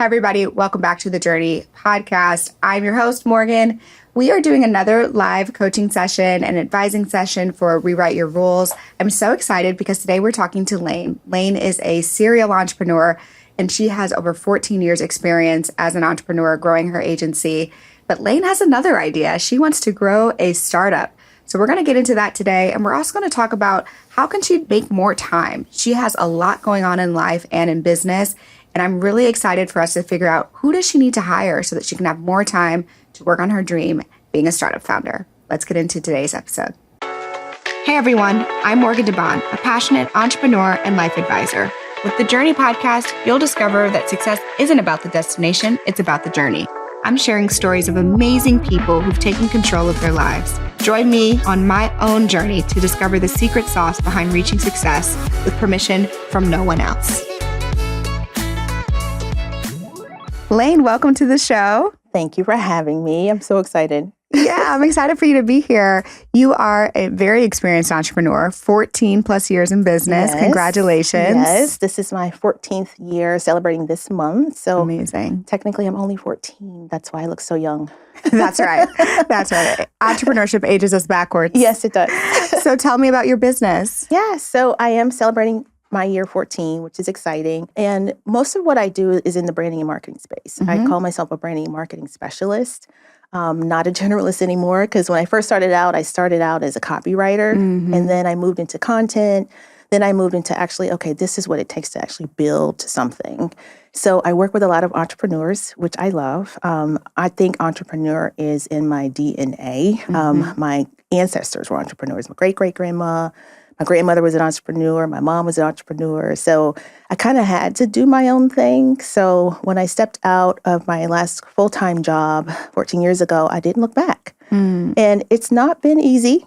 Hi, everybody. Welcome back to the Journey podcast. I'm your host, Morgan. We are doing another live coaching session and advising session for Rewrite Your Rules. I'm so excited because today we're talking to Lane. Lane is a serial entrepreneur, and she has over 14 years experience as an entrepreneur growing her agency. But Lane has another idea. She wants to grow a startup. So we're going to get into that today. And we're also going to talk about how can she make more time. She has a lot going on in life and in business. And I'm really excited for us to figure out who does she need to hire so that she can have more time to work on her dream, being a startup founder. Let's get into today's episode. Hey everyone, I'm Morgan DeBaun, a passionate entrepreneur and life advisor. With the Journey podcast, you'll discover that success isn't about the destination, it's about the journey. I'm sharing stories of amazing people who've taken control of their lives. Join me on my own journey to discover the secret sauce behind reaching success with permission from no one else. Lane, welcome to the show. Thank you for having me. I'm so excited. Yeah, I'm excited for you to be here. You are a very experienced entrepreneur, 14 plus years in business. Yes. Congratulations. Yes, this is my 14th year celebrating this month. So amazing. Technically, I'm only 14. That's why I look so young. That's right. That's right. Entrepreneurship ages us backwards. Yes, it does. So tell me about your business. Yeah, so I am celebrating my year 14, which is exciting. And most of what I do is in the branding and marketing space. Mm-hmm. I call myself a branding and marketing specialist. Not a generalist anymore, because when I first started out as a copywriter, mm-hmm. and then I moved into content. Then I moved into actually, okay, this is what it takes to actually build something. So I work with a lot of entrepreneurs, which I love. I think entrepreneur is in my DNA. Mm-hmm. My ancestors were entrepreneurs. My great-great-grandma, my grandmother was an entrepreneur. My mom was an entrepreneur. So I kind of had to do my own thing. So when I stepped out of my last full-time job 14 years ago, I didn't look back. Mm. And it's not been easy.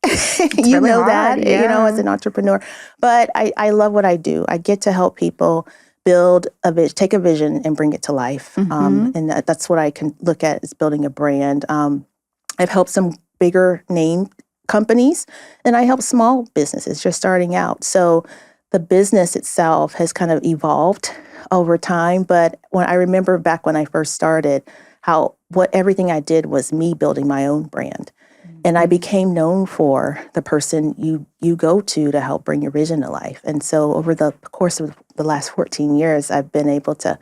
You really know hard, that, yeah. As an entrepreneur. But I love what I do. I get to help people build a vision, take a vision and bring it to life. Mm-hmm. And that's what I can look at as building a brand. I've helped some bigger name companies, and I help small businesses just starting out. So the business itself has kind of evolved over time. But when I remember back when I first started, what everything I did was me building my own brand. Mm-hmm. And I became known for the person you go to help bring your vision to life. And so over the course of the last 14 years, I've been able to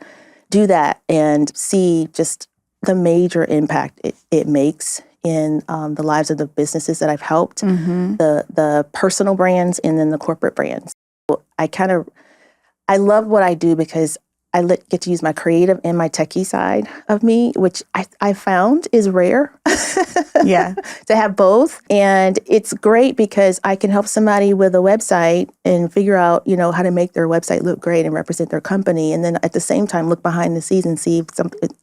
do that and see just the major impact it makes in the lives of the businesses that I've helped, mm-hmm. the personal brands and then the corporate brands. I love what I do because I get to use my creative and my techie side of me, which I found is rare. Yeah, to have both. And it's great because I can help somebody with a website and figure out, how to make their website look great and represent their company. And then at the same time, look behind the scenes and see if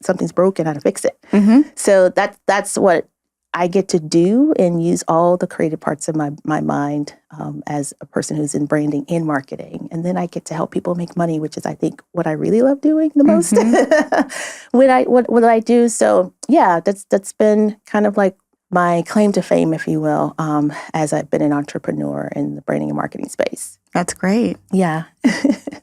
something's broken, how to fix it. Mm-hmm. So that's what I get to do and use all the creative parts of my mind as a person who's in branding and marketing. And then I get to help people make money, which is, I think, what I really love doing the most. Mm-hmm. what I do. So yeah, that's been kind of like my claim to fame, if you will, as I've been an entrepreneur in the branding and marketing space. That's great. Yeah.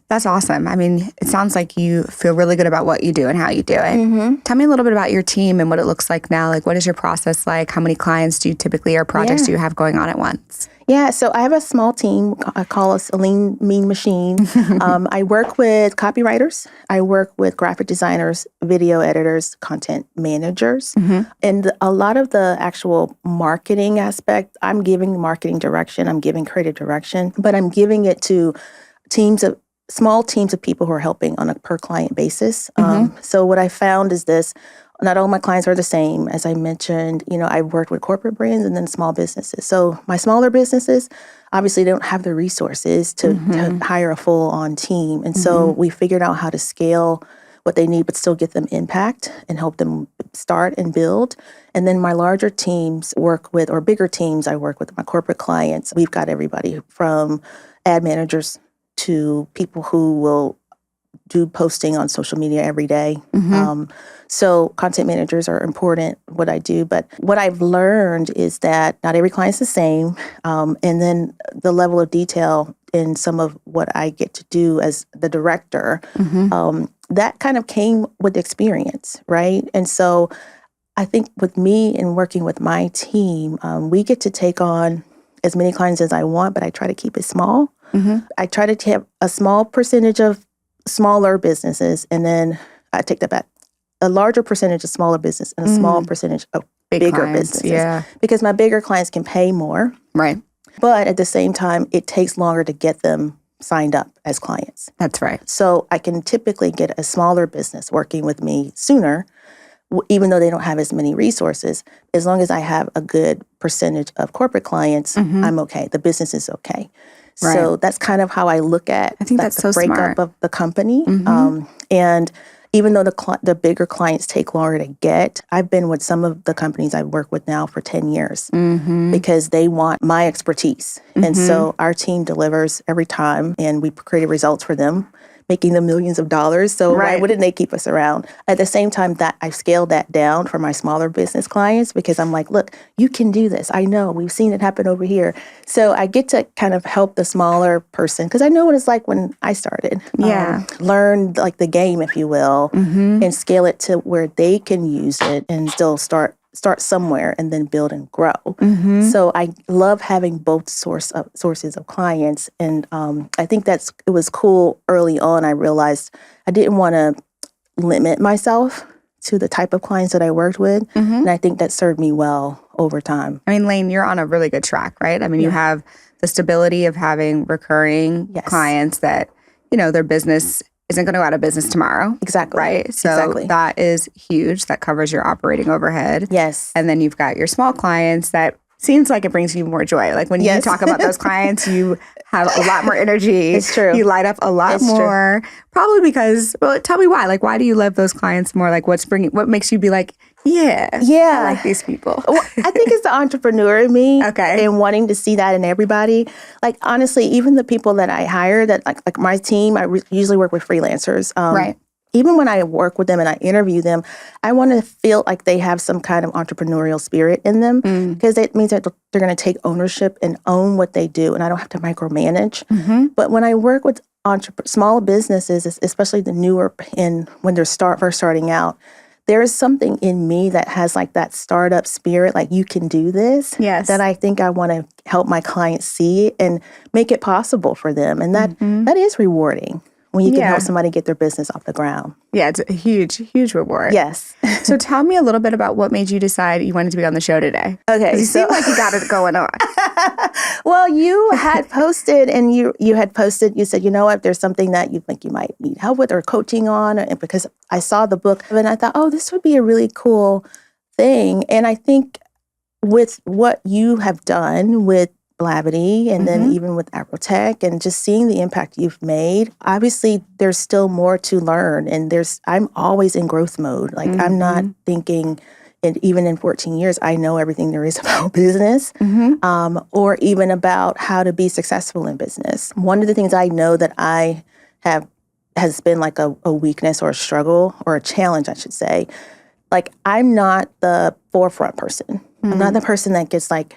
That's awesome. I mean, it sounds like you feel really good about what you do and how you do it. Mm-hmm. Tell me a little bit about your team and what it looks like now. Like, what is your process like? How many clients do you typically or projects do you have going on at once? Yeah, so I have a small team. I call us a lean, mean machine. I work with copywriters. I work with graphic designers, video editors, content managers. Mm-hmm. And a lot of the actual marketing aspect, I'm giving marketing direction. I'm giving creative direction. But I'm giving it to small teams of people who are helping on a per client basis. Mm-hmm. So what I found is this. Not all my clients are the same. As I mentioned, I've worked with corporate brands and then small businesses. So my smaller businesses, obviously, they don't have the resources to hire a full-on team. And so we figured out how to scale what they need, but still get them impact and help them start and build. And then my larger teams bigger teams, I work with my corporate clients. We've got everybody from ad managers to people who will do posting on social media every day. Mm-hmm. So content managers are important, what I do. But what I've learned is that not every client's the same. And then the level of detail in some of what I get to do as the director that kind of came with experience, right? And so I think with me and working with my team, we get to take on as many clients as I want, but I try to keep it small. I try to have a small percentage of smaller businesses, and then I take that back. A larger percentage of smaller business and a small percentage of bigger businesses. Yeah. Because my bigger clients can pay more. Right. But at the same time, it takes longer to get them signed up as clients. That's right. So I can typically get a smaller business working with me sooner, even though they don't have as many resources. As long as I have a good percentage of corporate clients, I'm okay. The business is okay. Right. So that's kind of how I look at I think that's the so breakup smart. of the company. And even though the bigger clients take longer to get, I've been with some of the companies I work with now for 10 years because they want my expertise. And so our team delivers every time, and we create results for them, making them millions of dollars. So why wouldn't they keep us around? At the same time, that I've scaled that down for my smaller business clients because I'm like, look, you can do this. I know. We've seen it happen over here. So I get to kind of help the smaller person because I know what it's like when I started. Learn like the game, if you will, and scale it to where they can use it and still start somewhere and then build and grow. So I love having both sources of clients. And I think it was cool early on. I realized I didn't want to limit myself to the type of clients that I worked with. And I think that served me well over time. I mean, Lane, you're on a really good track, right? I mean, you have the stability of having recurring clients that, their business isn't going to go out of business tomorrow. Exactly. Right? So that is huge. That covers your operating overhead. Yes. And then you've got your small clients that seems like it brings you more joy. Like when you talk about those clients, you have a lot more energy. It's true. You light up a lot more. Probably because, tell me why. Like, why do you love those clients more? Like, what makes you be like, I like these people? Well, I think it's the entrepreneur in me. Okay. And wanting to see that in everybody. Like, honestly, even the people that I hire, that like my team, I usually work with freelancers. Right. Even when I work with them and I interview them, I want to feel like they have some kind of entrepreneurial spirit in them because it means that they're going to take ownership and own what they do, and I don't have to micromanage. But when I work with small businesses, especially the newer and when they're first starting out, there is something in me that has like that startup spirit, like you can do this, that I think I want to help my clients see and make it possible for them. And that is rewarding when you can help somebody get their business off the ground. Yeah, it's a huge, huge reward. Yes. So tell me a little bit about what made you decide you wanted to be on the show today. Okay. You seem like you got it going on. Well, you had posted and you said, you know what, there's something that you think you might need help with or coaching on. And because I saw the book and I thought, this would be a really cool thing. And I think with what you have done with Blavity and then even with Abrotech and just seeing the impact you've made, obviously there's still more to learn. And I'm always in growth mode. Like I'm not thinking, and even in 14 years, I know everything there is about business or even about how to be successful in business. One of the things I know that I has been like a weakness or a struggle or a challenge, I should say. Like I'm not the forefront person. I'm not the person that gets like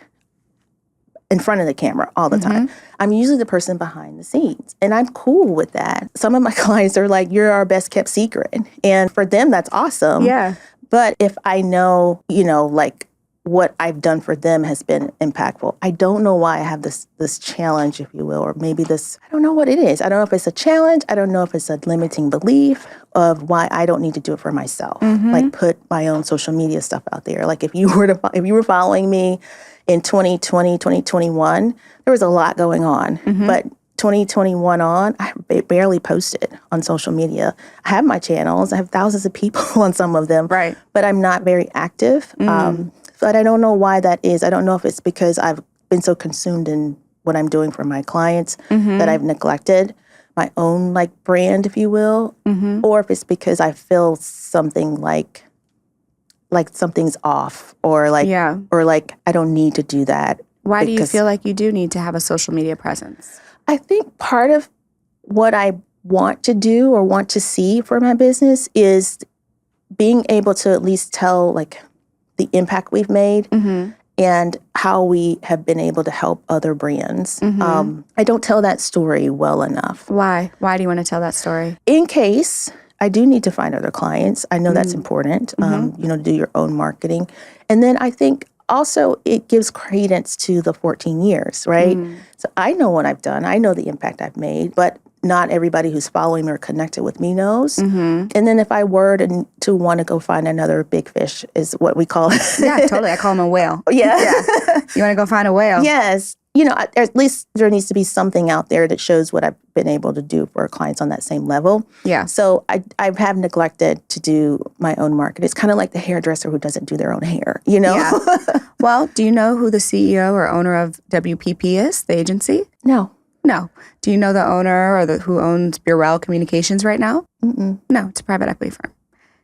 in front of the camera all the time. I'm usually the person behind the scenes. And I'm cool with that. Some of my clients are like, you're our best kept secret. And for them, that's awesome. Yeah. But if I know, like what I've done for them has been impactful, I don't know why I have this challenge, if you will, or maybe I don't know what it is. I don't know if it's a challenge. I don't know if it's a limiting belief of why I don't need to do it for myself. Like put my own social media stuff out there. Like if you were following me in 2020, 2021, there was a lot going on. But 2021 on, I barely posted on social media. I have my channels. I have thousands of people on some of them. Right. But I'm not very active. But I don't know why that is. I don't know if it's because I've been so consumed in what I'm doing for my clients that I've neglected my own like brand, if you will, or if it's because I feel something like something's off or like I don't need to do that. Why do you feel like you do need to have a social media presence? I think part of what I want to do or want to see for my business is being able to at least tell like the impact we've made and how we have been able to help other brands. I don't tell that story well enough. Why? Why do you want to tell that story? In case I do need to find other clients. I know that's important, to do your own marketing. And then I think also it gives credence to the 14 years, right? So I know what I've done. I know the impact I've made, but not everybody who's following me or connected with me knows. And then if I were to want to go find another big fish is what we call it. Yeah, totally. I call him a whale. Yeah. You want to go find a whale? Yes. At least there needs to be something out there that shows what I've been able to do for clients on that same level. Yeah. So I have neglected to do my own market. It's kind of like the hairdresser who doesn't do their own hair, Yeah. Well, do you know who the CEO or owner of WPP is, the agency? No. No. Do you know the owner or who owns Burrell Communications right now? No, it's a private equity firm.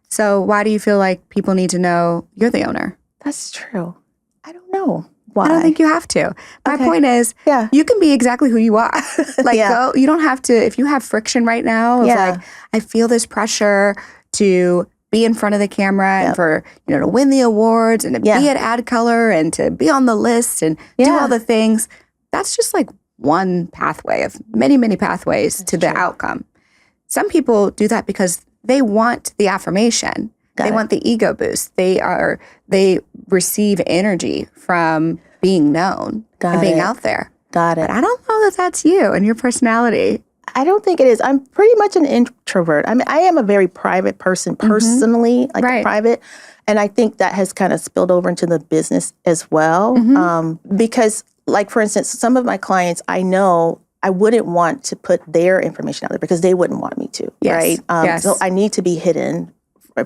So why do you feel like people need to know you're the owner? That's true. I don't know. Why? I don't think you have to. My point is, you can be exactly who you are. Go. You don't have to, if you have friction right now, of I feel this pressure to be in front of the camera and for, to win the awards and to be at Ad Color and to be on the list and do all the things. That's just like one pathway of many, many pathways to the outcome. Some people do that because they want the affirmation. They want the ego boost. They receive energy from being known and being out there. Got it. But I don't know that that's you and your personality. I don't think it is. I'm pretty much an introvert. I mean, I am a very private person personally, private. And I think that has kind of spilled over into the business as well. Because, like, for instance, some of my clients, I know I wouldn't want to put their information out there because they wouldn't want me to, right? So I need to be hidden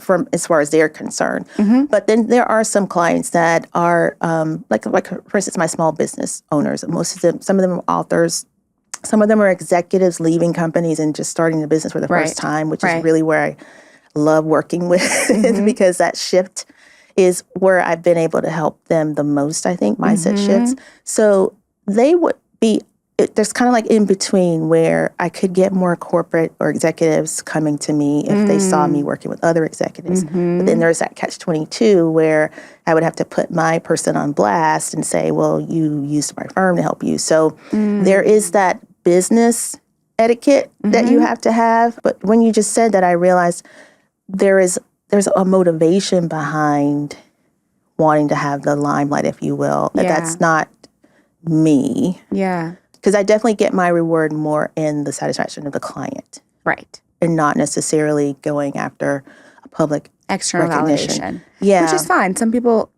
from as far as they're concerned. But then there are some clients that are like for instance, my small business owners. Some of them are authors. Some of them are executives leaving companies and just starting the business for the first time, which is really where I love working with because that shift is where I've been able to help them the most, I think, mindset shifts. So they would be, there's kind of like in between where I could get more corporate or executives coming to me if they saw me working with other executives. But then there's that catch-22 where I would have to put my person on blast and say, well, you used my firm to help you. So there is that business etiquette that you have to have. But when you just said that, I realized there's a motivation behind wanting to have the limelight, if you will. That's not me. Yeah. Because I definitely get my reward more in the satisfaction of the client. Right. And not necessarily going after a public external recognition. validation. Yeah. Which is fine. Some people,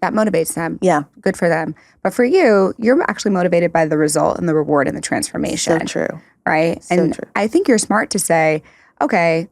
that motivates them. Yeah. Good for them. But for you, you're actually motivated by the result and the reward and the transformation. So true. Right? So and true. I think you're smart to say, okay,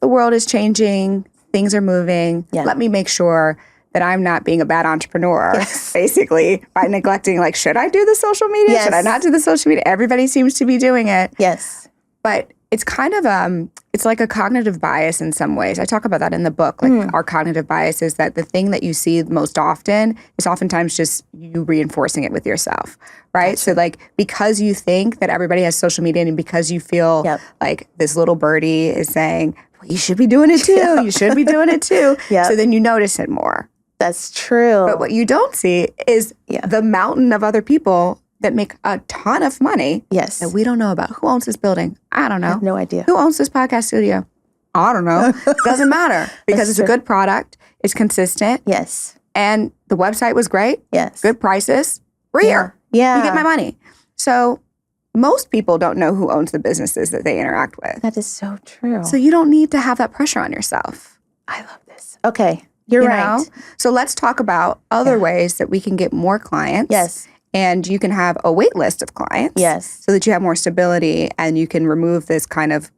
the world is changing, things are moving. Yeah. Let me make sure that I'm not being a bad entrepreneur, basically, by neglecting, like, should I do the social media? Yes. Should I not do the social media? Everybody seems to be doing it. Yes. But it's kind of, it's like a cognitive bias in some ways. I talk about that in the book. Like our cognitive bias is that the thing that you see most often is oftentimes just you reinforcing it with yourself, right? Gotcha. So like, because you think that everybody has social media and because you feel like this little birdie is saying, well, you should be doing it too. You should be doing it too. So then you notice it more. That's true. But what you don't see is the mountain of other people that make a ton of money that we don't know about. Who owns this building? I don't know. I have no idea. Who owns this podcast studio? I don't know. Doesn't matter because it's a good product. It's consistent. Yes. And the website was great. Yes. Good prices. We're here. Yeah. You get my money. So most people don't know who owns the businesses that they interact with. That is so true. So you don't need to have that pressure on yourself. I love this. Okay. You're right. So let's talk about other ways that we can get more clients. Yes. And you can have a wait list of clients. Yes. So that you have more stability and you can remove this kind of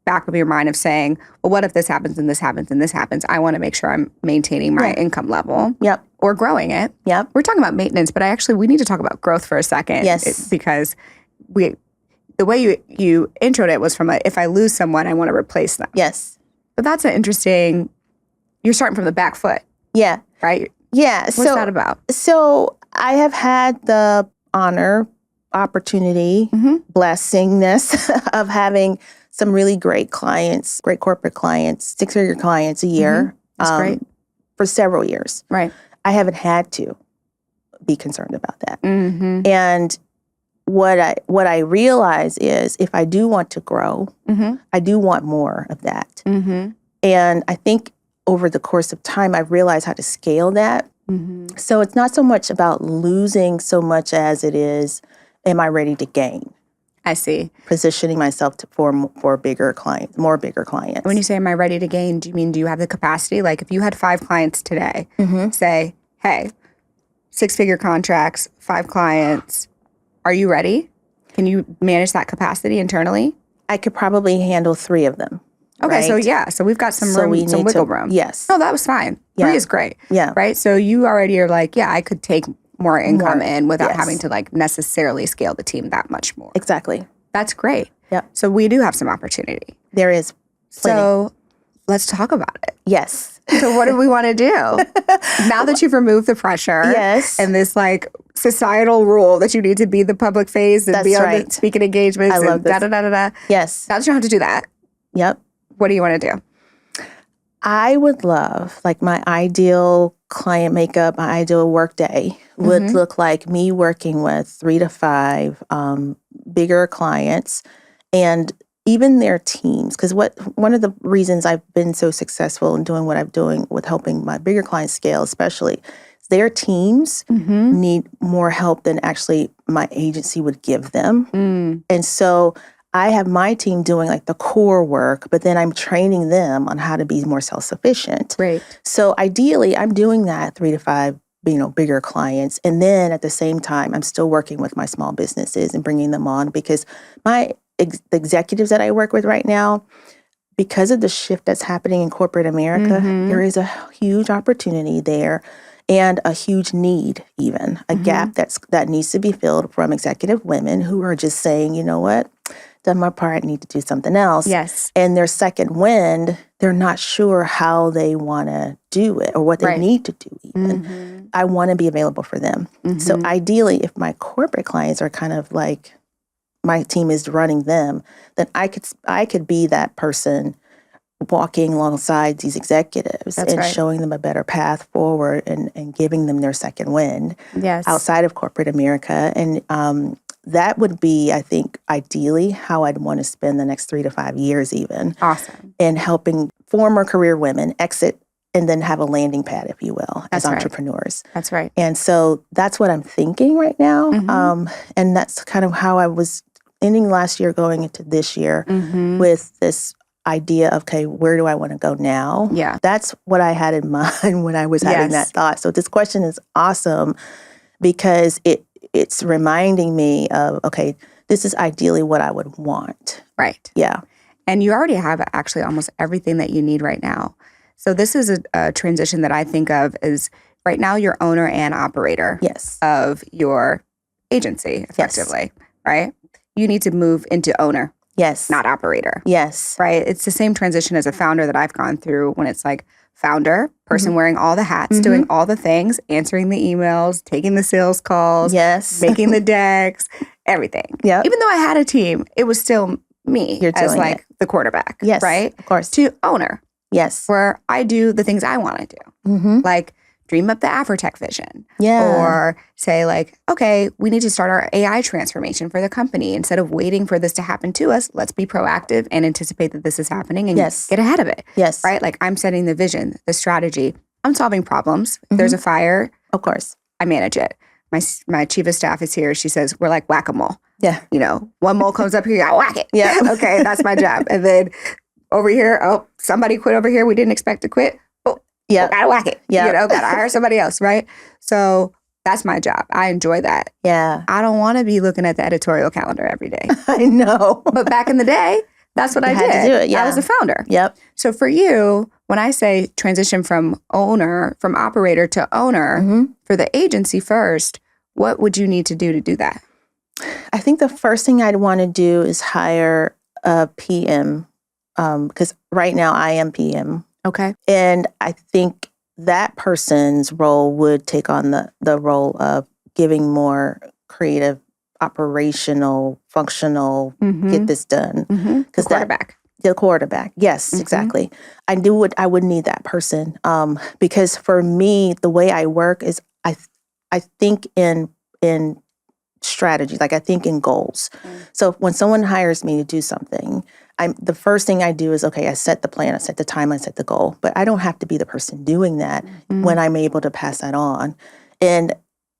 back of your mind of saying, well, what if this happens and this happens and this happens? I want to make sure I'm maintaining my income level. Yep. Or growing it. Yep. We're talking about maintenance, but we need to talk about growth for a second. Yes. Because the way you introed it was from if I lose someone, I want to replace them. Yes. But that's an interesting, you're starting from the back foot. Yeah. Right? Yeah. What's that about? So I have had the honor, opportunity, blessingness of having some really great clients, great corporate clients, 6-figure clients a year. That's great. For several years. Right. I haven't had to be concerned about that. Mm-hmm. And what I realize is if I do want to grow, I do want more of that. And I think over the course of time, I've realized how to scale that. So it's not so much about losing so much as it is, am I ready to gain? I see. Positioning myself for bigger clients, more bigger clients. When you say, am I ready to gain, do you mean, do you have the capacity? Like if you had 5 clients today, say, hey, 6-figure contracts, 5 clients, are you ready? Can you manage that capacity internally? I could probably handle 3 of them. Okay, right? so we've got some room, some wiggle room. Yes. No, that was fine. 3 is great. Yeah. Right? So you already are like, yeah, I could take more income in without yes. having to like necessarily scale the team that much more. Exactly. That's great. Yep. So we do have some opportunity. There is plenty. So let's talk about it. Yes. So what do we want to do? Now that you've removed the pressure Yes. and this like societal rule that you need to be the public face and That's be on right. the speaking engagements I love and this. da-da-da-da-da. Yes. Now that you don't have to do that, Yep. what do you want to do? I would love, like my ideal client makeup, my ideal work day would look like me working with 3 to 5 bigger clients and even their teams. Because one of the reasons I've been so successful in doing what I'm doing with helping my bigger clients scale, especially, their teams need more help than actually my agency would give them. And so I have my team doing like the core work, but then I'm training them on how to be more self-sufficient. Right. So ideally, I'm doing that 3 to 5, bigger clients. And then at the same time, I'm still working with my small businesses and bringing them on because the executives that I work with right now, because of the shift that's happening in corporate America, there is a huge opportunity there and a huge need, even a gap that needs to be filled from executive women who are just saying, you know what? Done my part, I need to do something else. Yes. And their second wind, they're not sure how they want to do it or what they need to do even. I want to be available for them. So ideally, if my corporate clients are kind of like, my team is running them, then I could be that person walking alongside these executives and showing them a better path forward and giving them their second wind outside of corporate America. And that would be, I think, ideally how I'd want to spend the next 3 to 5 years even. Awesome. And helping former career women exit and then have a landing pad, if you will, as entrepreneurs. That's right. And so that's what I'm thinking right now. And that's kind of how I was ending last year, going into this year with this idea of, okay, where do I want to go now? Yeah. That's what I had in mind when I was having that thought. So this question is awesome because it's reminding me of, okay, this is ideally what I would want. Right. Yeah. And you already have actually almost everything that you need right now. So this is a transition that I think of as right now you're owner and operator of your agency, effectively, right? You need to move into owner. Yes. Not operator. Yes. Right? It's the same transition as a founder that I've gone through when it's like founder, person wearing all the hats, doing all the things, answering the emails, taking the sales calls, making the decks, everything. Yeah. Even though I had a team, it was still me as like the quarterback. Yes. Right? Of course. To owner. Yes. Where I do the things I want to do. Like dream up the Afrotech vision. Or say like, okay, we need to start our AI transformation for the company. Instead of waiting for this to happen to us, let's be proactive and anticipate that this is happening and get ahead of it. Yes. Right? Like I'm setting the vision, the strategy. I'm solving problems. If there's a fire, of course, I manage it. My chief of staff is here. She says, we're like whack-a-mole. Yeah. You know, one mole comes up here, you gotta whack it. Yeah. Okay, that's my job. And then over here, oh, somebody quit over here. We didn't expect to quit. Yeah. Gotta whack it. Yeah. You know, gotta hire somebody else, right? So that's my job. I enjoy that. Yeah. I don't want to be looking at the editorial calendar every day. I know. But back in the day, that's what I did. Had to do it. Yeah. I was a founder. Yep. So for you, when I say transition from operator to owner for the agency first, what would you need to do that? I think the first thing I'd want to do is hire a PM because right now I am PM. Okay. And I think that person's role would take on the role of giving more creative, operational, functional, get this done. Because quarterback. The quarterback. Yes, exactly. I would need that person. Because for me, the way I work is I think in strategy. Like I think in goals. So when someone hires me to do something, the first thing I do is, okay, I set the plan, I set the timeline, I set the goal. But I don't have to be the person doing that when I'm able to pass that on. And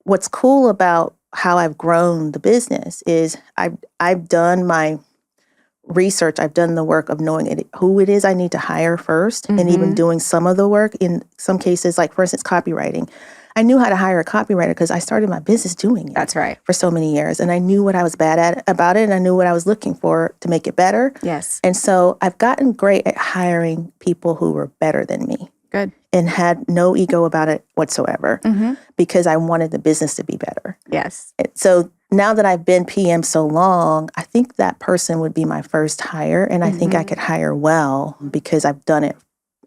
what's cool about how I've grown the business is I've done my research. I've done the work of knowing who it is I need to hire first, and even doing some of the work. In some cases, like for instance, copywriting. I knew how to hire a copywriter because I started my business doing it. That's right. For so many years. And I knew what I was bad at about it, and I knew what I was looking for to make it better. Yes. And so I've gotten great at hiring people who were better than me. Good. And had no ego about it whatsoever because I wanted the business to be better. Yes. So now that I've been PM so long, I think that person would be my first hire. And I think I could hire well because I've done it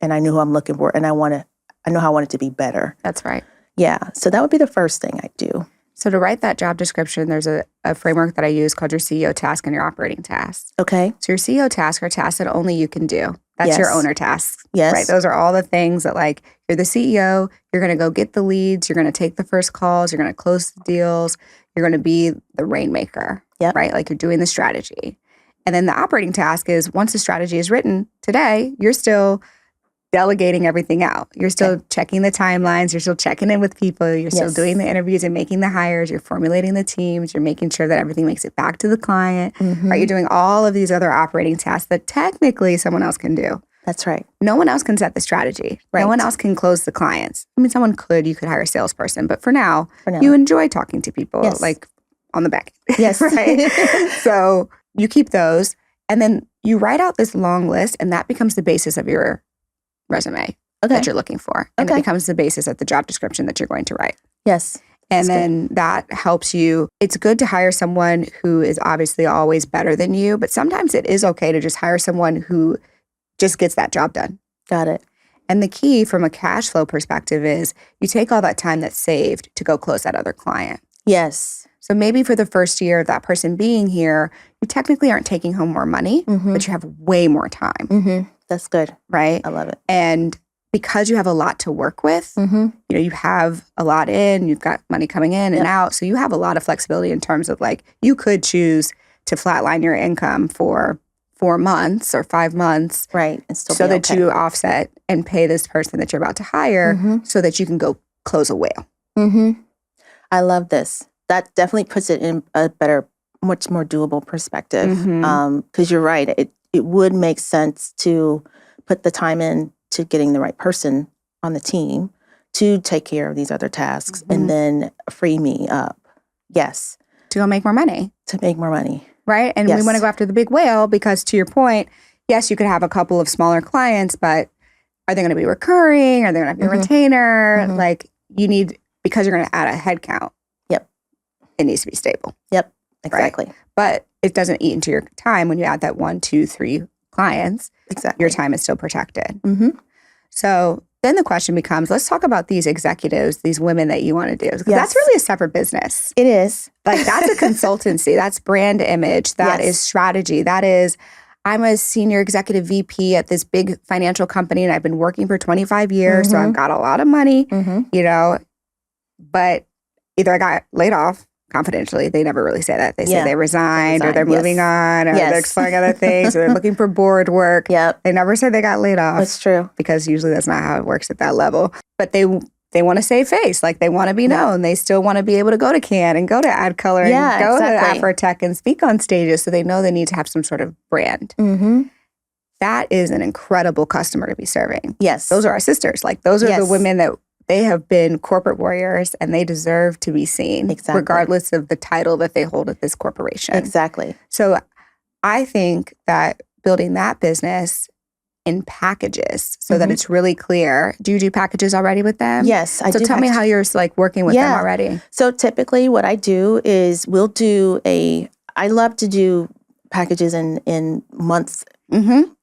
and I knew who I'm looking for, and I know how I want it to be better. That's right. Yeah. So that would be the first thing I do. So to write that job description, there's a framework that I use called your CEO task and your operating tasks. Okay. So your CEO tasks are tasks that only you can do. That's your owner tasks. Yes. Right. Those are all the things that, like, you're the CEO, you're going to go get the leads, you're going to take the first calls, you're going to close the deals, you're going to be the rainmaker. Yep. Right. Like you're doing the strategy. And then the operating task is once the strategy is written today, you're still delegating everything out. You're still checking the timelines. You're still checking in with people. You're still doing the interviews and making the hires. You're formulating the teams. You're making sure that everything makes it back to the client. Right? You're doing all of these other operating tasks that technically someone else can do. That's right. No one else can set the strategy. Right. No one else can close the clients. I mean, someone could. You could hire a salesperson. But for now, you enjoy talking to people like on the back. Yes. Right? So you keep those. And then you write out this long list, and that becomes the basis of your resume that you're looking for. And it becomes the basis of the job description that you're going to write. Yes. And then that helps you. It's good to hire someone who is obviously always better than you, but sometimes it is okay to just hire someone who just gets that job done. Got it. And the key from a cash flow perspective is you take all that time that's saved to go close that other client. Yes. So maybe for the first year of that person being here, you technically aren't taking home more money, but you have way more time. That's good. Right? I love it. And because you have a lot to work with, you have a lot in, you've got money coming in and out. So you have a lot of flexibility in terms of, like, you could choose to flatline your income for 4 months or 5 months. Right. And still so that you offset and pay this person that you're about to hire so that you can go close a whale. I love this. That definitely puts it in a better, much more doable perspective. Because you're right. It would make sense to put the time in to getting the right person on the team to take care of these other tasks and then free me up. Yes. To go make more money. To make more money. Right? And we want to go after the big whale because, to your point, yes, you could have a couple of smaller clients, but are they going to be recurring? Are they going to be a retainer? Like, you need, because you're going to add a headcount. Yep. It needs to be stable. Yep. Exactly. Right? But it doesn't eat into your time when you add that 1, 2, 3 clients. Exactly. Your time is still protected. So then the question becomes, let's talk about these executives, these women that you want to do. Because that's really a separate business. It is. Like, that's a consultancy. That's brand image. That is strategy. That is, I'm a senior executive VP at this big financial company, and I've been working for 25 years. So I've got a lot of money, but either I got laid off. Confidentially, they never really say that. They say they resigned or they're moving on or they're exploring other things or they're looking for board work. They never say they got laid off. That's true. Because usually that's not how it works at that level. But they want to save face. Like, they want to be known. They still want to be able to go to Cannes and go to AdColor and go to Afrotech and speak on stages. So they know they need to have some sort of brand. That is an incredible customer to be serving. Yes. Those are our sisters. Like, those are the women that they have been corporate warriors, and they deserve to be seen, regardless of the title that they hold at this corporation. Exactly. So I think that building that business in packages so that it's really clear. Do you do packages already with them? Yes, I do. So tell me how you're, like, working with them already. So typically what I do is I love to do packages in months.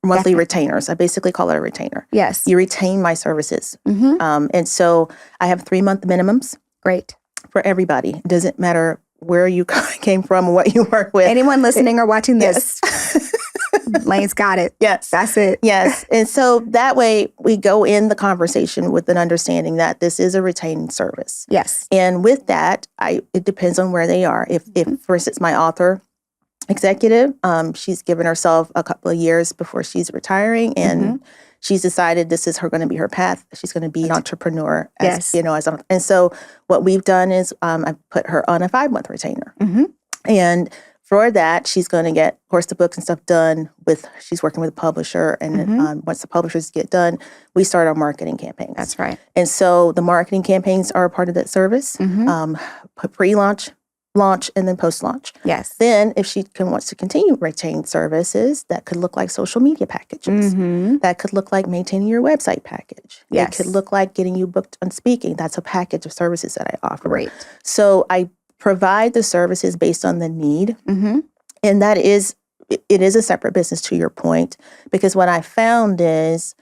Monthly retainers. I basically call it a retainer. Yes. You retain my services. And so I have 3-month minimums. Great. For everybody. It doesn't matter where you came from or what you work with. Anyone listening or watching this, Lane's got it. Yes. That's it. Yes. And so that way we go in the conversation with an understanding that this is a retained service. Yes. And with that, it depends on where they are. If for instance, my author executive, she's given herself a couple of years before she's retiring, and she's decided this is going to be her path. She's going to be an entrepreneur. And so what we've done is I put her on a 5-month retainer. And for that, she's going to get, of course, the books and stuff done she's working with a publisher. And once the publishers get done, we start our marketing campaigns. That's right. And so the marketing campaigns are a part of that service. Pre-launch, launch, and then post-launch. Yes. Then if she wants to continue retained services, that could look like social media packages. That could look like maintaining your website package. Yes. It could look like getting you booked on speaking. That's a package of services that I offer. Great. So I provide the services based on the need. And that is, it is a separate business, to your point, because what I found is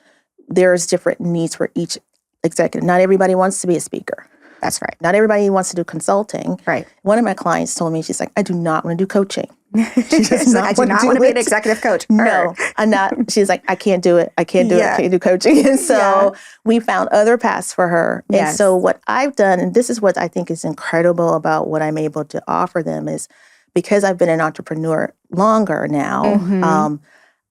there's different needs for each executive. Not everybody wants to be a speaker. That's right. Not everybody wants to do consulting. Right. One of my clients told me, she's like, I do not want to do coaching. She does not want to be an executive coach. No, I'm not. She's like, I can't do it. I can't do it. I can't do coaching. And so we found other paths for her. Yes. And so what I've done, and this is what I think is incredible about what I'm able to offer them, is because I've been an entrepreneur longer now,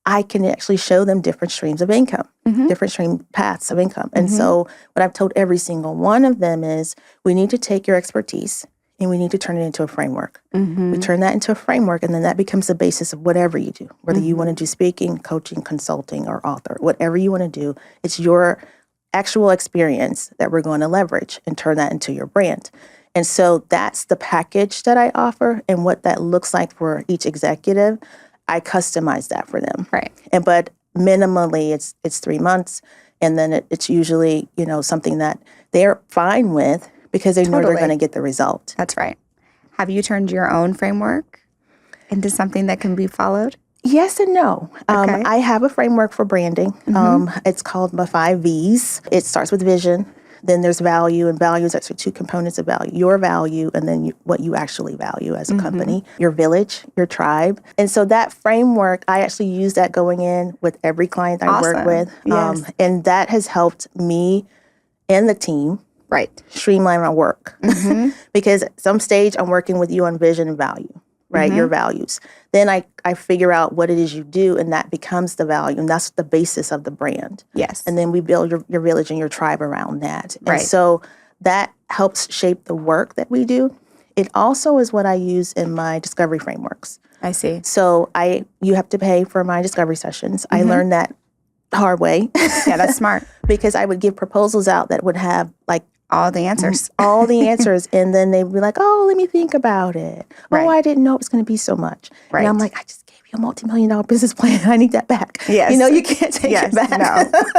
I can actually show them different streams of income, different stream paths of income. And so what I've told every single one of them is we need to take your expertise and we need to turn it into a framework. We turn that into a framework, and then that becomes the basis of whatever you do, whether you want to do speaking, coaching, consulting, or author, whatever you want to do. It's your actual experience that we're going to leverage and turn that into your brand. And so that's the package that I offer, and what that looks like for each executive. I customize that for them. Right. But minimally, it's 3 months, and then it's usually something that they're fine with because they know they're going to get the result. That's right. Have you turned your own framework into something that can be followed? Yes and no. Okay. I have a framework for branding. It's called my 5 V's. It starts with vision. Then there's value, and value is actually 2 components of value. Your value, and then what you actually value as a company. Your village, your tribe. And so that framework, I actually use that going in with every client I work with. Yes. And that has helped me and the team streamline my work. Because at some stage, I'm working with you on vision and value, right? Your values. Then I figure out what it is you do, and that becomes the value, and that's the basis of the brand. Yes. And then we build your village and your tribe around that. Right. And so that helps shape the work that we do. It also is what I use in my discovery frameworks. I see. So you have to pay for my discovery sessions. I learned that the hard way. Yeah, that's smart. Because I would give proposals out that would have all the answers. All the answers. And then they'd be like, oh, let me think about it. Right. Oh, I didn't know it was going to be so much. Right. And I'm like, I just gave you a multi-million-dollar business plan. I need that back. Yes. You can't take it back.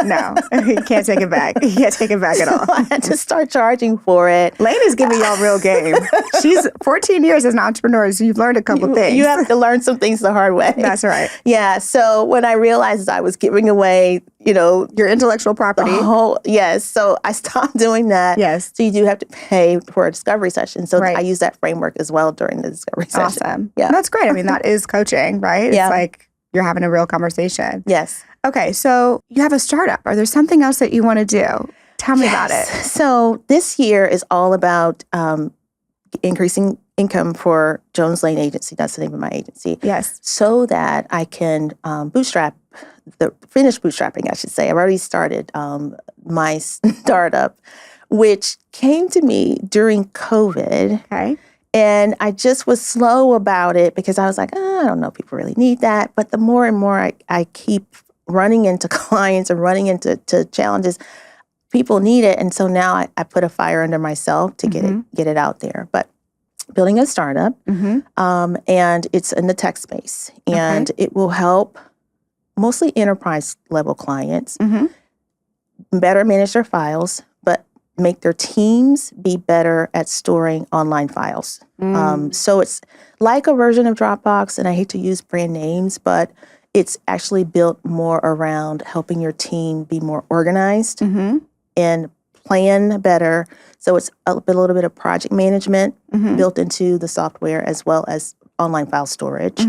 No. You can't take it back. You can't take it back at all. So I had to start charging for it. Lane is giving y'all real game. She's 14 years as an entrepreneur, so you've learned a couple things. You have to learn some things the hard way. That's right. Yeah. So when I realized I was giving away, your intellectual property. Yes. So I stopped doing that. Yes. So you do have to pay for a discovery session. So Right. I use that framework as well during the discovery session. Awesome. Yeah. And that's great. I mean, that is coaching, right? Yeah. It's like you're having a real conversation. Yes. Okay. So you have a startup. Are there something else that you want to do? Tell me about it. So this year is all about increasing income for Jones Lane Agency. That's the name of my agency. Yes. So that I can finish bootstrapping, I should say. I've already started my startup, which came to me during COVID. Okay. And I just was slow about it because I was like, I don't know if people really need that. But the more and more I keep running into clients and running into challenges, people need it. And so now I put a fire under myself to get it out there. But building a startup, and it's in the tech space. And it will help mostly enterprise level clients better manage their files, but make their teams be better at storing online files. So it's like a version of Dropbox, and I hate to use brand names, but it's actually built more around helping your team be more organized and plan better. So it's a little bit of project management built into the software as well as online file storage.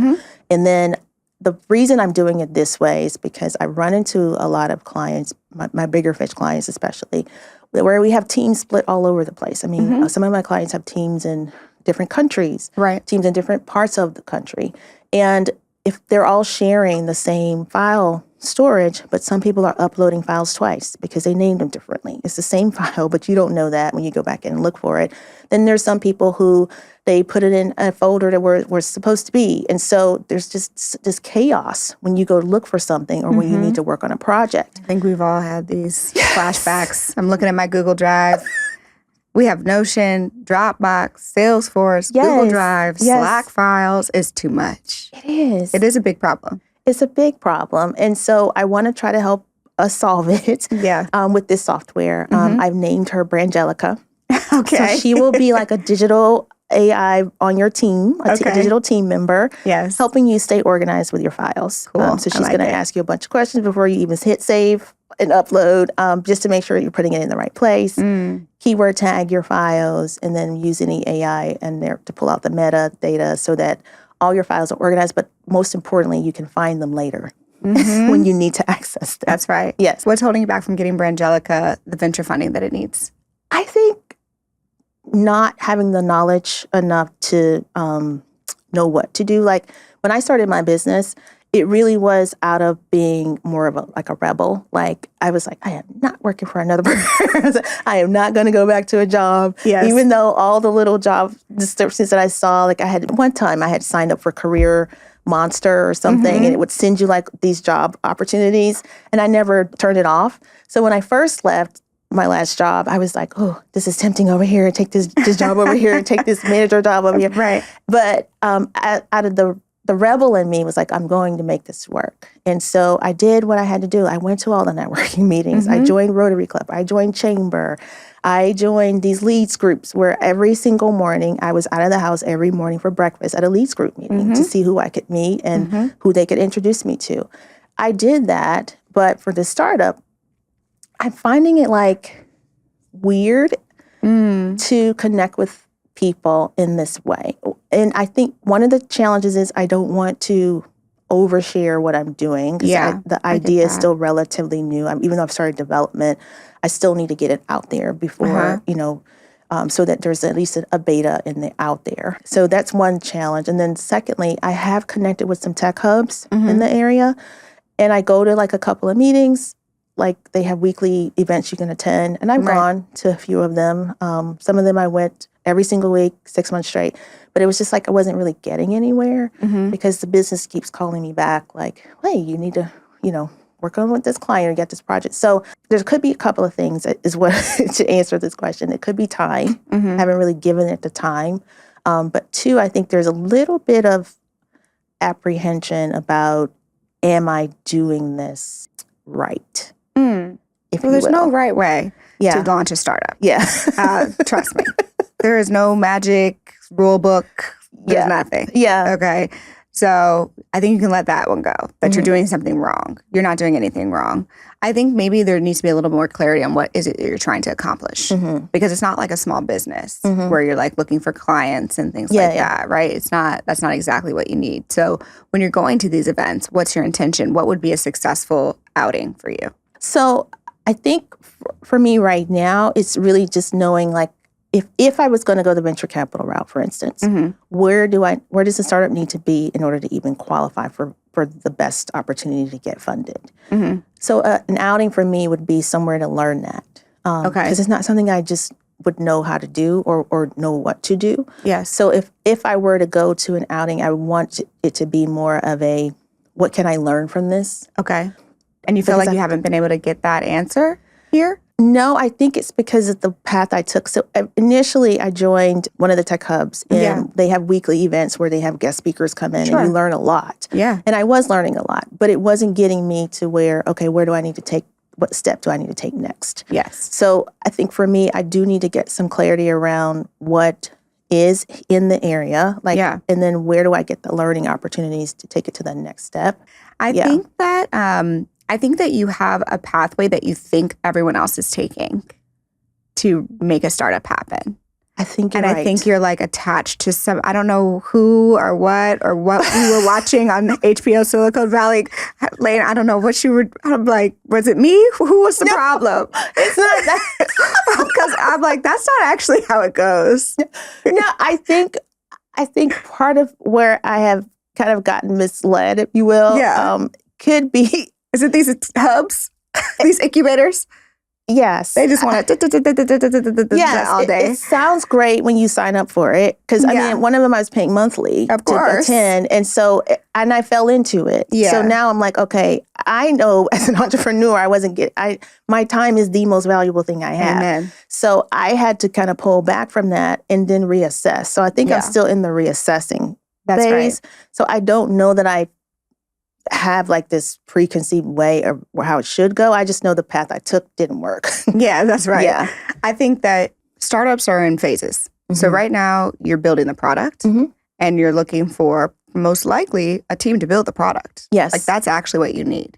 And then the reason I'm doing it this way is because I run into a lot of clients, my bigger fish clients especially, where we have teams split all over the place. I mean, some of my clients have teams in different countries, teams in different parts of the country. And if they're all sharing the same file storage, but some people are uploading files twice because they named them differently. It's the same file, but you don't know that when you go back in and look for it. Then there's some people who they put it in a folder that where it's supposed to be. And so there's just this chaos when you go look for something or when you need to work on a project. I think we've all had these flashbacks. I'm looking at my Google Drive. We have Notion, Dropbox, Salesforce, Google Drive, Slack files. It's too much. It is. It is a big problem. It's a big problem. And so I want to try to help us solve it with this software. I've named her Brangelica. Okay. So she will be like a digital AI on your team, a digital team member, helping you stay organized with your files. Cool. So she's going to ask you a bunch of questions before you even hit save and upload, just to make sure you're putting it in the right place. Keyword tag your files, and then use any AI in there to pull out the metadata so that all your files are organized. But most importantly, you can find them later when you need to access them. That's right. Yes. What's holding you back from getting Brangelica the venture funding that it needs? I think not having the knowledge enough to know what to do. Like when I started my business, it really was out of being more of a rebel. Like I was like, I am not working for another person. I am not going to go back to a job. Even though all the little job descriptions that I saw, like one time I had signed up for Career Monster or something, and it would send you like these job opportunities, and I never turned it off. So when I first left my last job, I was like, oh, this is tempting over here. Take this job over here. Take this manager job over here. Right. But out of the rebel in me was like, I'm going to make this work. And so I did what I had to do. I went to all the networking meetings. I joined Rotary Club. I joined Chamber. I joined these leads groups where every single morning I was out of the house every morning for breakfast at a leads group meeting to see who I could meet and who they could introduce me to. I did that, but for the startup, I'm finding it like weird to connect with people in this way. And I think one of the challenges is I don't want to overshare what I'm doing. The idea is still relatively new. Even though I've started development, I still need to get it out there before, so that there's at least a beta out there. So that's one challenge. And then secondly, I have connected with some tech hubs in the area. And I go to like a couple of meetings. Like they have weekly events you can attend. And I've gone to a few of them. Some of them I went every single week, 6 months straight. But it was just like I wasn't really getting anywhere because the business keeps calling me back like, hey, you need to, work on with this client or get this project. So there could be a couple of things is what to answer this question. It could be time. I haven't really given it the time. But two, I think there's a little bit of apprehension about, am I doing this right? Well, there's no right way to launch a startup. Trust me. There is no magic rule book. There's nothing. Okay. So I think you can let that one go, that you're doing something wrong. You're not doing anything wrong. I think maybe there needs to be a little more clarity on what is it you're trying to accomplish. Because it's not like a small business where you're like looking for clients and things like that, right? That's not exactly what you need. So when you're going to these events, what's your intention? What would be a successful outing for you? So I think for me right now, it's really just knowing like, if I was going to go the venture capital route, for instance, where does the startup need to be in order to even qualify for the best opportunity to get funded? So an outing for me would be somewhere to learn that. Because it's not something I just would know how to do or know what to do. Yes. So if I were to go to an outing, I want it to be more of a, what can I learn from this? Okay. And you feel like you haven't been able to get that answer here? No, I think it's because of the path I took. So initially, I joined one of the tech hubs, and they have weekly events where they have guest speakers come in, and you learn a lot. And I was learning a lot, but it wasn't getting me to where, okay, where do I need to take, what step do I need to take next? Yes. So I think for me, I do need to get some clarity around what is in the area, and then where do I get the learning opportunities to take it to the next step? I think that you have a pathway that you think everyone else is taking to make a startup happen. I think you're and right. I think you're like attached to some, I don't know who or what we were watching on HBO Silicon Valley. Lane, I don't know what you were, I'm like, was it me? Who was the problem? It's not that. Because I'm like, that's not actually how it goes. No, I think part of where I have kind of gotten misled, if you will, could be. Is it these hubs? These incubators? Yes. They just want to all day. It sounds great when you sign up for it. Because, I mean, one of them I was paying monthly to attend. And so, and I fell into it. Yeah. So now I'm like, okay, I know as an entrepreneur, my time is the most valuable thing I have. Amen. So I had to kind of pull back from that and then reassess. So I think I'm still in the reassessing phase. Right. So I don't know that I have like this preconceived way of how it should go. I just know the path I took didn't work. Yeah, that's right. Yeah. I think that startups are in phases. Mm-hmm. So right now you're building the product and you're looking for most likely a team to build the product. Yes. Like that's actually what you need.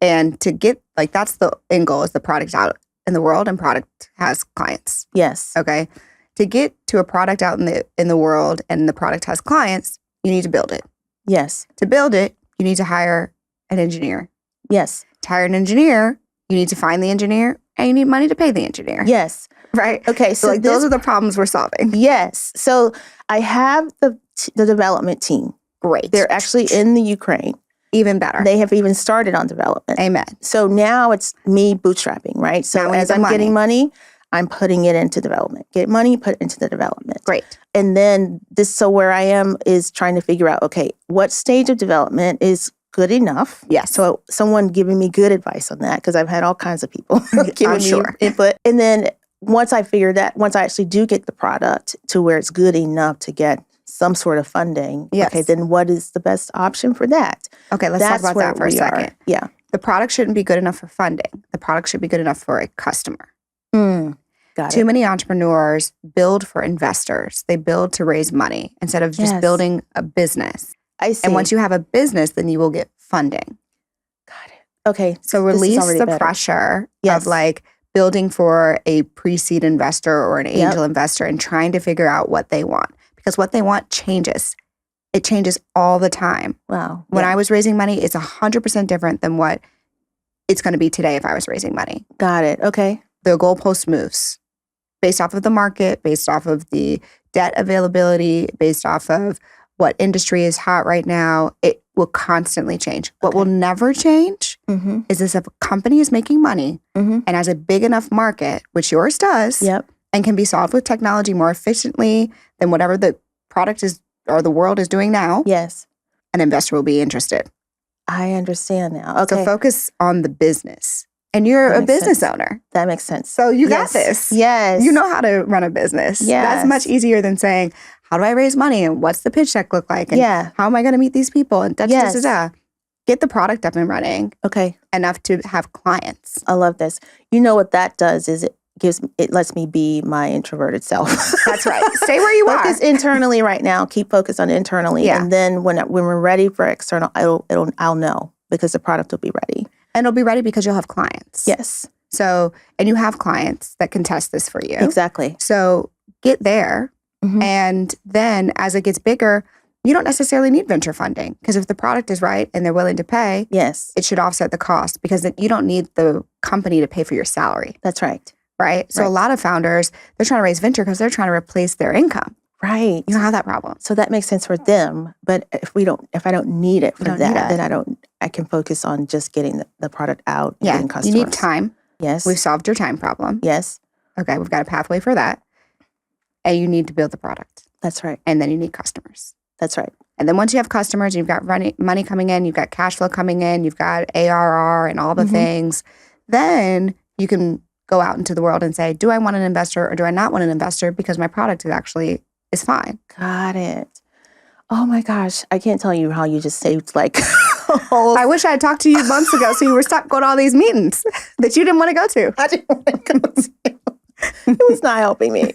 And to get, like that's the end goal is the product out in the world and product has clients. Yes. Okay. To get to a product out in the world and the product has clients, you need to build it. Yes. To build it, you need to hire an engineer. Yes. To hire an engineer, you need to find the engineer and you need money to pay the engineer. Yes. Right? Okay. So like those are the problems we're solving. Yes. So I have the development team. Great. They're actually in the Ukraine. Even better. They have even started on development. Amen. So now it's me bootstrapping, right? So as I'm getting money, I'm putting it into development. Get money, put it into the development. Great. And then so where I am is trying to figure out, okay, what stage of development is good enough? Yes. So someone giving me good advice on that, because I've had all kinds of people giving me input. And then once I actually do get the product to where it's good enough to get some sort of funding, okay, then what is the best option for that? Okay, let's talk about that for a second. Yeah. The product shouldn't be good enough for funding. The product should be good enough for a customer. Got Too many entrepreneurs build for investors. They build to raise money instead of just building a business. I see. And once you have a business, then you will get funding. Got it. Okay. So release the pressure of like building for a pre-seed investor or an angel investor and trying to figure out what they want. Because what they want changes. It changes all the time. Wow. When I was raising money, it's 100% different than what it's going to be today if I was raising money. Got it. Okay. The goalpost moves based off of the market, based off of the debt availability, based off of what industry is hot right now. It will constantly change. What will never change is this: if a company is making money and has a big enough market, which yours does, and can be solved with technology more efficiently than whatever the product is or the world is doing now, an investor will be interested. I understand now. Okay. So focus on the business. And you're a business owner. That makes sense. So you got this. Yes. You know how to run a business. Yes. That's much easier than saying, how do I raise money? And what's the pitch deck look like? And how am I going to meet these people? And get the product up and running. Okay. Enough to have clients. I love this. You know what that does is it lets me be my introverted self. That's right. Stay where you are. Focus internally right now. Keep focused on internally. Yeah. And then when we're ready for external, I'll know because the product will be ready. And it'll be ready because you'll have clients. Yes. So, and you have clients that can test this for you. Exactly. So get there. And then as it gets bigger, you don't necessarily need venture funding because if the product is right and they're willing to pay, it should offset the cost because you don't need the company to pay for your salary. That's right. Right? So a lot of founders, they're trying to raise venture because they're trying to replace their income. Right. You don't have that problem. So that makes sense for them. But if I don't need it for that, then I can focus on just getting the product out and getting customers. You need time. Yes. We've solved your time problem. Yes. Okay, we've got a pathway for that. And you need to build the product. That's right. And then you need customers. That's right. And then once you have customers, you've got money coming in, you've got cash flow coming in, you've got ARR and all the things, then you can go out into the world and say, do I want an investor or do I not want an investor because my product is fine. Got it. Oh my gosh. I can't tell you how you just saved like I wish I had talked to you months ago so you were stopped going to all these meetings that you didn't want to go to. I didn't want to go to. It was not helping me.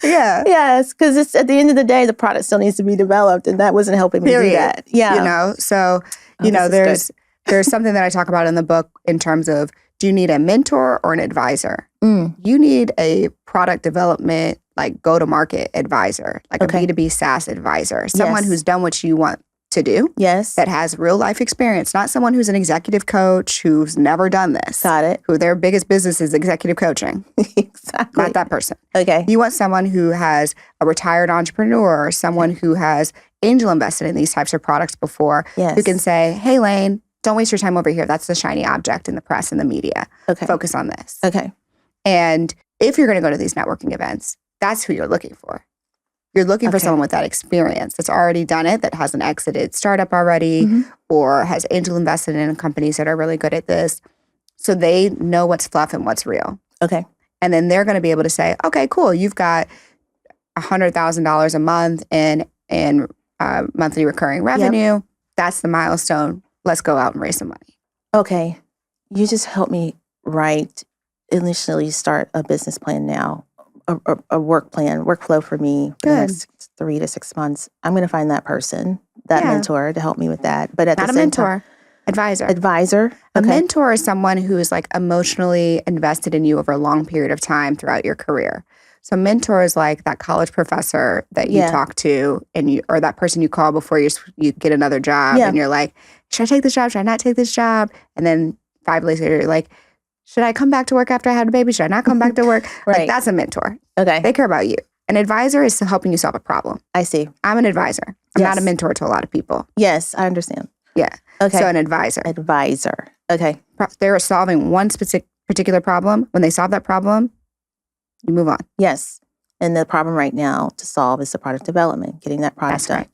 Yeah. Yes, because it's at the end of the day, the product still needs to be developed, and that wasn't helping me do that. Yeah. So there's something that I talk about in the book in terms of Do you need a mentor or an advisor? You need a product development, like go-to-market advisor, like a B2B SaaS advisor, someone who's done what you want to do. Yes. That has real life experience, not someone who's an executive coach who's never done this. Got it. Who their biggest business is executive coaching. Exactly. Not that person. Okay. You want someone who has a retired entrepreneur or someone who has angel invested in these types of products before, who can say, hey, Lane, don't waste your time over here. That's the shiny object in the press and the media. Focus on this. Okay. And if you're going to go to these networking events, that's who you're looking for. You're looking for someone with that experience that's already done it, that has an exited startup already, or has angel invested in companies that are really good at this. So they know what's fluff and what's real. Okay. And then they're going to be able to say, okay, cool. You've got $100,000 a month in monthly recurring revenue. Yep. That's the milestone. Let's go out and raise some money. Okay. You just helped me initially start a business plan now. A workflow for me for the next 3 to 6 months. I'm going to find that person, that mentor to help me with that. But at not the a same mentor, time, advisor. Okay. A mentor is someone who is like emotionally invested in you over a long period of time throughout your career. So mentor is like that college professor that you talk to, or that person you call before you get another job, and you're like, should I take this job? Should I not take this job? And then 5 days later, you're like, should I come back to work after I had a baby? Should I not come back to work? Like, that's a mentor. Okay. They care about you. An advisor is helping you solve a problem. I see. I'm an advisor. I'm not a mentor to a lot of people. Yes, I understand. Yeah. Okay. So an advisor. Okay. They're solving one particular problem. When they solve that problem, you move on. Yes. And the problem right now to solve is the product development, getting that product done. Right.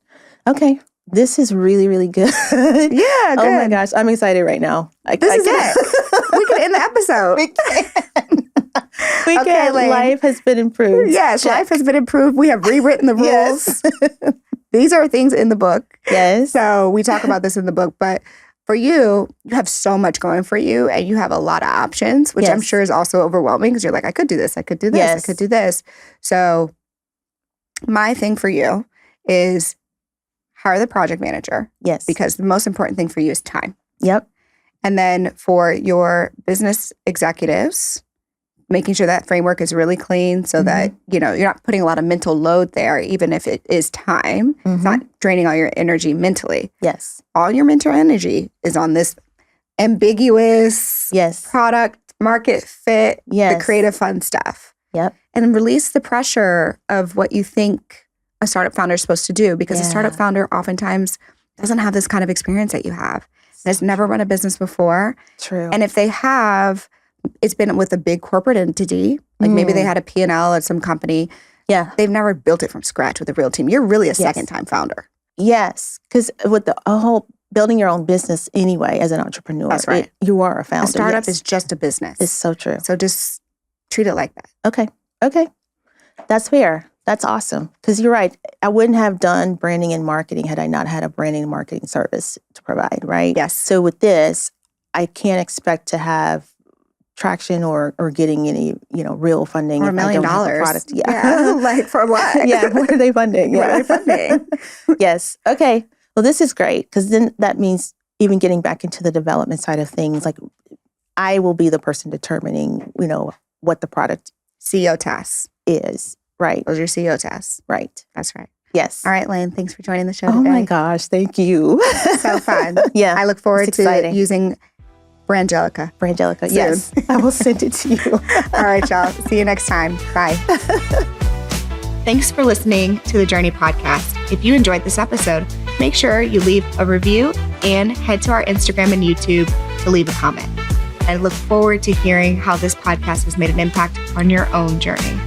Okay. This is really, really good. Yeah, good. Oh my gosh, I'm excited right now. This is it. We can end the episode. We can. Life has been improved. Yes, life has been improved. We have rewritten the rules. These are things in the book. Yes. So we talk about this in the book, but for you have so much going for you, and you have a lot of options, which I'm sure is also overwhelming because you're like, I could do this, I could do this, I could do this. So my thing for you is hire the project manager. Yes. Because the most important thing for you is time. Yep. And then for your business executives, making sure that framework is really clean so that, you're not putting a lot of mental load there, even if it is time. It's not draining all your energy mentally. Yes. All your mental energy is on this ambiguous product, market fit, the creative fun stuff. Yep. And release the pressure of what you think a startup founder is supposed to do, because a startup founder oftentimes doesn't have this kind of experience that you have. Has never run a business before. True. And if they have, it's been with a big corporate entity. Like maybe they had a P&L at some company. Yeah. They've never built it from scratch with a real team. You're really a second-time founder. Yes. Because with the whole building your own business anyway as an entrepreneur, that's right. You are a founder. A startup is just a business. It's so true. So just treat it like that. Okay. That's fair. That's awesome. Because you're right. I wouldn't have done branding and marketing had I not had a branding and marketing service to provide, right? Yes. So with this, I can't expect to have traction or getting any, real funding. Or $1 million. Product. Yeah. Like for what? What are they funding? What are they funding? Yes. Okay. Well, this is great, because then that means even getting back into the development side of things, like I will be the person determining, what the product CEO tasks is. Right. Those are your CEO tasks. Right. That's right. Yes. All right, Lane, thanks for joining the show today. Oh my gosh, thank you. So fun. Yeah. I look forward to using Brangelica. Yes. I will send it to you. All right, y'all. See you next time. Bye. Thanks for listening to the Journey Podcast. If you enjoyed this episode, make sure you leave a review and head to our Instagram and YouTube to leave a comment. I look forward to hearing how this podcast has made an impact on your own journey.